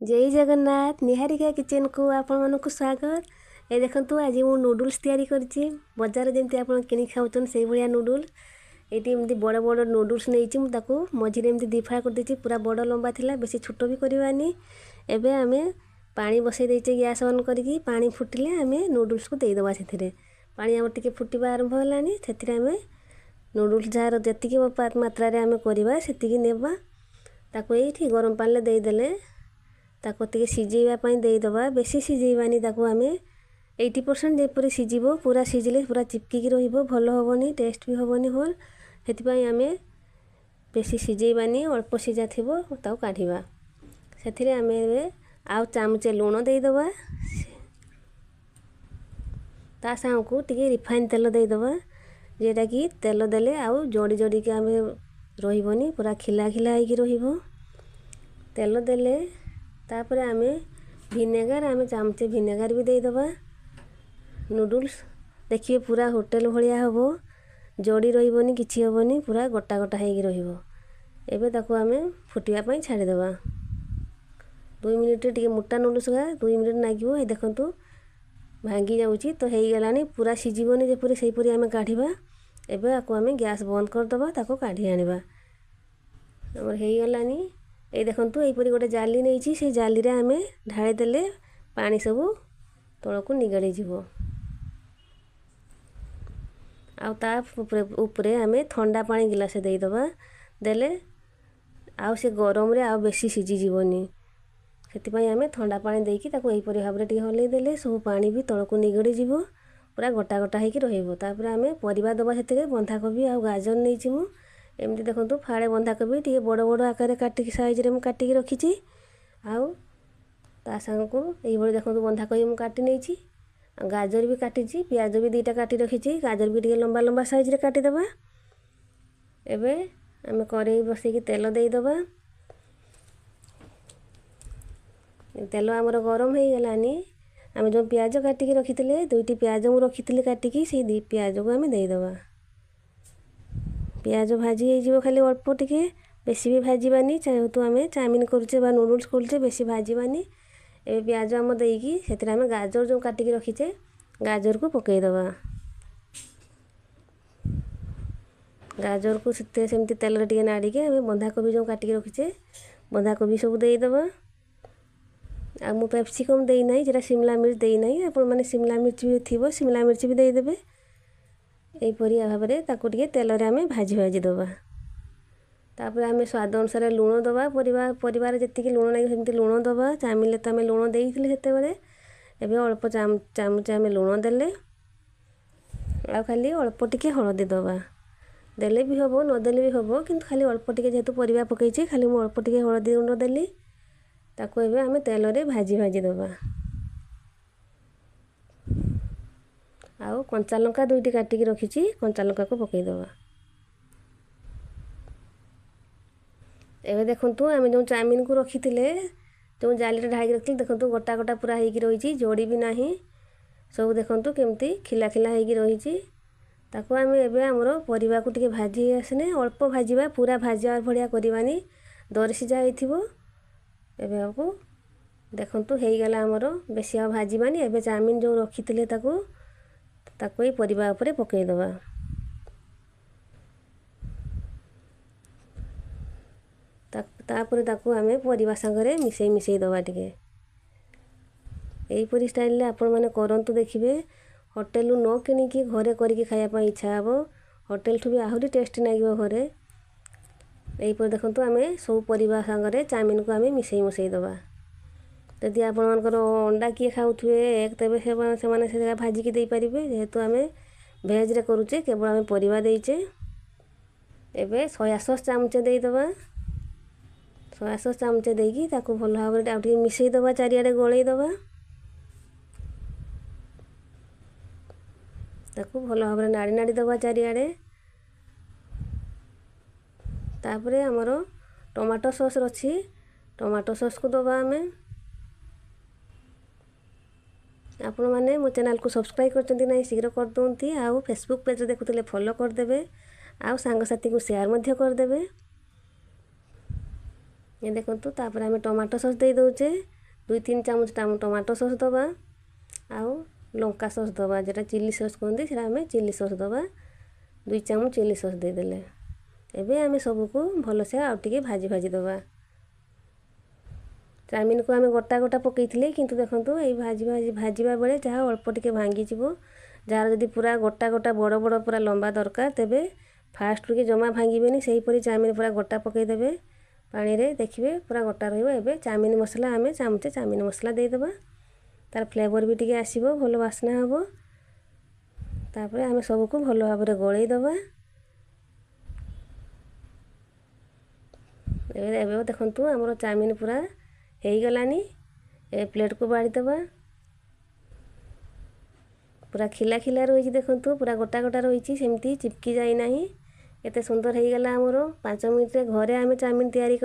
जय जगन्नाथ निहारिका किचन को आपण स्वागत। ये देखंतु आज मु नूडल्स तैयारी करछि बाजार जेंति आपण किनि खाउछन सेही भलिया नूडल्स। एटी एमती बड़ बड़ नूडल्स नैछि मु ताकू मझिरे एमती दिफा कर देछि पूरा बड़ लंबा थिला बेसी छोट भी करबानी। एबे आमे पानी बसै दैछे गैस ऑन करिकि पानी फुटिले आमे नूडल्स को देई दबा सेथिरे। पानी हम टिके फुटिबा आरंभ हलानी सेथिरे आमे नूडल्स जार जतिकि मात्रा रे आमे करबा सेतिकि नेबा ताकू एठी गरम पानी ले देई देले ताको टिके सिजेइबा पई देई दबा। बेसी सिजेइबानी ताको आमे 80% जेपरि सिजिबो पूरा सिजिले पूरा चिपकी रहिबो भलो होबनी टेस्ट भी होबनी होल। हेति पई आमे बेसी सिजेइबानी अल्प सिजा थिबो ताऊ काढिबा। सेथिरे आमे आउ चामचे लूण देई दबा ता साउको टिके रिफाइन तेल देई दबा जेटा कि तेल देले आउ जोडी जोडी के आमे रहिबनी पूरा खिला खिला आइकी रहिबो। तेल देले तापरे आमे विनेगर आमे चामचे विनेगर भी देई दबा। नूडल्स देखिए पूरा होटल भलिया हबो जोडी रहिबनी किछि हबनी पूरा गोटा गोटा हेगी रहिबो। एबे ताको आमे फुटिया पई छाडी दबा 2 मिनिट टिके मोटा नूडल्स गा 2 मिनिट नागिबो। ए देखंतु भांगी जाउची तो हेई गलानी पूरा सिजिबोनी जे पूरी सेही पूरी आमे काढिबा। एबे आको आमे गैस बंद कर दबा ताको काढी आनिबा। हमर हेई गलानी ए देखंतु एई परी गोटे जाली नैछि से जाली रे आमे ढाळी देले पानी सब तळको निगडी जिवो। आउ ता ऊपरे आमे ठंडा पानी गिलास देई दबा देले आउ से गरम रे आउ बेसी सिजी जिवोनी सेति पई आमे ठंडा पानी देकी ताको एई परी भाबरे टिके हलै देले सब पानी भी तळको निगडी जिवो पूरा गोटा गोटा हेकी रहिबो। तापर आमे परिबा दबा सेतिरे बंधाकोबी आउ गाजर नैछि मु एमती देखंतु फाळे बंधाकोबी टिके बड़ बड़ आकार काटिकी साइज रे मु काटिकी रखिछि। आउ ता संगको एई भली देखंतु बंधाकोबी मु काटि नैछि गाजर भी काटिछि प्याज भी दुईटा काटि रखिछि गाजर भी टिके लंबा लंबा साइज रे काटि दबा। एबे आमे करेई बसै कि तेल देई दबा। तेल हमर गरम हेई गलानी आमे जो प्याज काटिकी रखिथिले दुईटी प्याज मु रखिथिले काटिकी से दी प्याज को आमे देई दबा। प्याज भाजी हे जिवो खाली अल्प टिके बेसी भी भाजीबानी चाहेतु आमे चाउमीन करूचे बा नूडल्स करूचे बेसी भाजीबानी। ए प्याज हम देईकी सेतिरा आमे गाजर जो काटिकी रखिचे गाजर को पकेई दबा। गाजर को सेते सेमती तेल रे टिके नाडी के आमे बंधाकोबी जो काटिकी रखिचे बंधाकोबी सब देई दबा। आ मु कैप्सिकम देई नै जेरा शिमला मिर्च देई नै आपण माने शिमला मिर्च भी थिबो शिमला मिर्च भी देई देबे। एई परी भाबरे ताको टिके तेल रे आमे भाजी भाजी दबा। तापर आमे स्वाद अनुसार लूण दबा परिवार जतिकी लूण नै सेमती लूण दबा। चामिले त आमे लूण देइथिले सेते बेले एबे अल्प चामच आमे लूण देले आ खाली अल्प टिके हळदी दबा देले भी हबो न देले भी हबो किंतु खाली अल्प टिके जेतु परिवा पकैछि खाली मु अल्प टिके हळदी गुंड देली ताको एबे आमे तेल रे भाजी भाजी दबा। आउ कंचा लंका दुईटी काटिकी रखिछि कंचा लंका को पकई दबा। एबे देखंतु आमे जो चाउमीन को रखिथिले जो जाली रे ढाई रखिथिले देखंतु गोटा गोटा पूरा हेकी रहिछि जोडी भी नाही सब देखंतु केमती खिला खिला हेकी रहिछि। ताको आमे एबे हमरो परिवा को टिके भाजी आसने अल्प भाजीबा पूरा भाजिया भलिया करिवानी दरसी जा हेथिबो। एबे आपको देखंतु हेई गला हमरो बेसी आ भाजीबानी। एबे चाउमीन जो रखिथिले ताको ताको ए परिवा ऊपर पकई दबा। तापर ताको आमे परिवा संगरे मिसई दबा टिके एई परी स्टाइल ले आपण माने करंतु देखिबे होटल न किनी की घरे करिके खाया पई इच्छा हबो होटल ठु भी आहुरी टेस्ट लागिबो घरे। एई पर देखंतु आमे सब परिवा संगरे चाउमीन को आमे मिसई दबा। यदि आपण मानकर अंडा किए खाउथुए एक तबे से माने से भाजी की देई परिबे जेहेतु आमे वेज रे करूचे केवल आमे परिवा देइचे। एबे सोया सॉस चामचे देई दबा सोया सॉस चामचे देकी ताको भल भाबरे आउटी मिसई दबा चारियाडे गोळेई दबा। ताको भल भाबरे नाडी नाडी दबा चारियाडे। तापरे हमरो टमाटो सॉस रछि टमाटो सॉस को दबा आमे। आपण माने मो चैनल को सब्सक्राइब करचंती नै शीघ्र कर दोंती आउ फेसबुक पेज देखुतले फॉलो कर देबे आउ संग साथी को शेयर मध्य कर देबे। ये देखंतु तापर आमे टमाटो सॉस दे दउचे 2-3 चामच टमाटो सॉस दबा आउ लंका सॉस दबा जेटा चिली सॉस कहंदी सेटा आमे चिली सॉस दबा 2 चामच चिली सॉस दे देले एबे आमे सब को भलो से आ टिके भाजी भाजी दबा चाउमिन को आमे गोटा गोटा पकईथिले किंतु देखंतु ए भाजीबा बेले जहा अल्प टिके भांगी जिवो जार जदी पूरा गोटा गोटा बड़ बड़ पूरा लंबा दरकार तेबे फास्ट के जमा भांगीबेनी सही परी चाउमिन पूरा गोटा पकई देबे पानी रे देखिबे पूरा गोटा रहिबो एबे चाउमिन मसला आमे चामचे चाउमिन मसला दे देबा तार फ्लेवर भी टिके आसीबो भलो वासना हबो तापर आमे सब को भलो भाबरे गळेई देबा एबे देखंतु हमरो चाउमिन पूरा हेई गलानी ए प्लेट को बाड़ी देबा पूरा खिला खिला रही देखंतु पूरा गोटा गोटा रही सेमती चिपकी जाई नाही एते सुंदर हेई गला हमरो 5 मिनिट रे घरे आमे चाउमिन तयारी